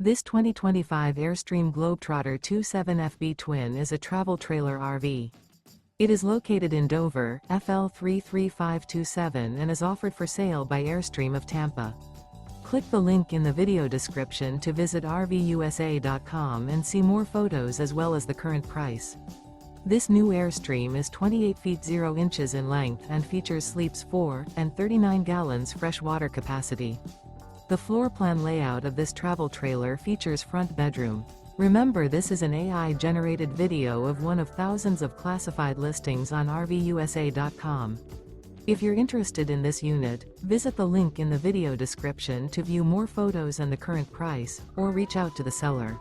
This 2025 Airstream Globetrotter 27FB twin is a travel trailer RV. It is located in Dover, FL 33527 and is offered for sale by Airstream of Tampa. Click the link in the video description to visit RVUSA.com and see more photos as well as the current price. This new Airstream is 28 feet 0 inches in length and features sleeps 4 and 39 gallons fresh water capacity. The floor plan layout of this travel trailer features front bedroom. Remember, this is an AI-generated video of one of thousands of classified listings on RVUSA.com. If you're interested in this unit, visit the link in the video description to view more photos and the current price, or reach out to the seller.